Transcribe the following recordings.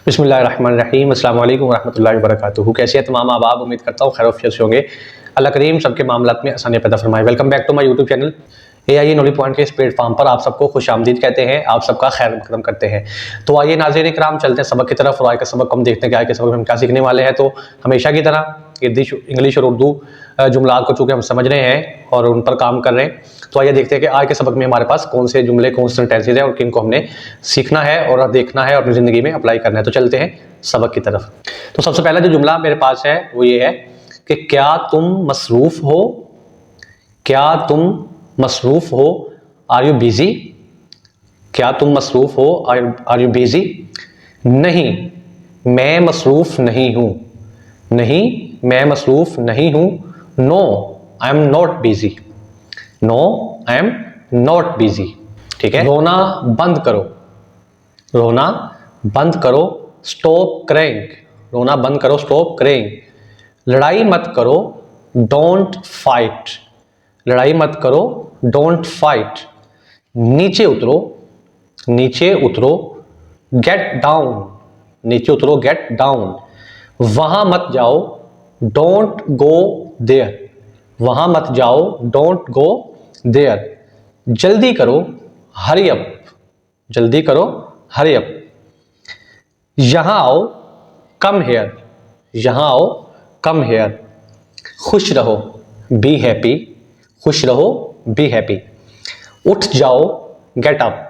बिस्मिल्लाहिर्रहमानिर्रहीम अस्सलाम वालेकुम रहमतुल्लाहि व बरकातुहू। कैसे हैं तमाम अहबाब? उम्मीद करता हूँ खैर से होंगे। अल्लाह करीम सबके मामलात में आसानी पैदा फरमाए। Welcome back to my YouTube channel AIE knowledge point के इस प्लेटफॉर्म पर आप सबको खुशामदीद कहते हैं, आप सबका खैर मकदम करते हैं। तो आइए नाज़रीन इकराम चलते हैं सबक की तरफ और आज का सबक हम देखते हैं कि आज के सबक में हम क्या सीखने वाले हैं। तो हमेशा की तरह इंग्लिश और उर्दू जुमलात को चूँकि हम समझ रहे हैं और उन पर काम कर रहे हैं, तो आइए देखते हैं कि आज के सबक में हमारे पास कौन से जुमले, कौन से सेंटेंसेज हैं और किन को हमने सीखना है और देखना है और अपनी ज़िंदगी में अप्लाई करना है। तो चलते हैं सबक की तरफ। तो सबसे पहला जो जुमला मेरे पास है वो ये है कि क्या तुम मसरूफ़ हो? क्या तुम मसरूफ़ हो? Are you busy? क्या तुम मसरूफ़ हो? Are you busy? नहीं, मैं मसरूफ़ नहीं हूँ। नहीं, मैं मसरूफ़ नहीं हूँ। No, I am not busy. No, I am not busy. ठीक है। रोना बंद करो। रोना बंद करो। Stop crying. रोना बंद करो। Stop crying. लड़ाई मत करो। Don't fight. लड़ाई मत करो। Don't fight. नीचे उतरो। नीचे उतरो। Get down. नीचे उतरो। Get down. वहां मत जाओ। Don't go there. वहां मत जाओ। Don't go there. जल्दी करो। Hurry up. जल्दी करो। Hurry up. यहां आओ। Come here. यहां आओ। Come here. खुश रहो। Be happy. खुश रहो। Be happy. उठ जाओ। Get up.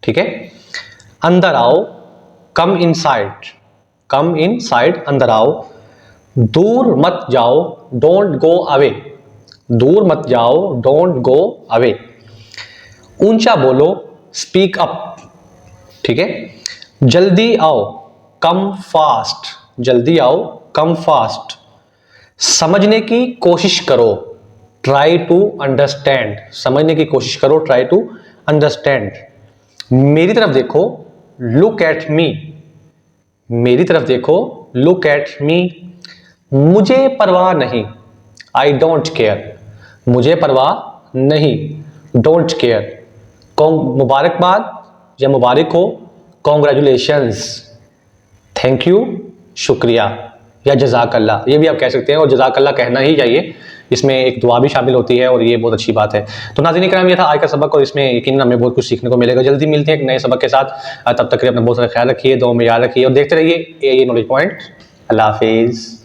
ठीक है। अंदर आओ। Come inside. Come inside. अंदर आओ। दूर मत जाओ। Don't go away. दूर मत जाओ। Don't go away. ऊंचा बोलो। Speak up. ठीक है। जल्दी आओ। Come fast. जल्दी आओ। Come fast. समझने की कोशिश करो। Try to understand. समझने की कोशिश करो। Try to understand. मेरी तरफ देखो। Look at me. मेरी तरफ देखो। Look at me. मुझे परवाह नहीं। I don't care. मुझे परवाह नहीं। Don't care. मुबारकबाद या मुबारक हो। कॉन्ग्रेचुलेशंस। Thank you. शुक्रिया या जज़ाकल्लाह, ये भी आप कह सकते हैं और जज़ाकल्लाह कहना ही चाहिए। इसमें एक दुआ भी शामिल होती है और ये बहुत अच्छी बात है। तो नाज़रीन किराम, ये था आज का सबक और इसमें यकीनन हमें बहुत कुछ सीखने को मिलेगा। जल्दी मिलते हैं एक नए सबक के साथ। तब तक के लिए अपना बहुत सारा ख्याल रखिए, दुआ में याद रखिए और देखते रहिए AIE नॉलेज पॉइंट। अल्लाह हाफिज़।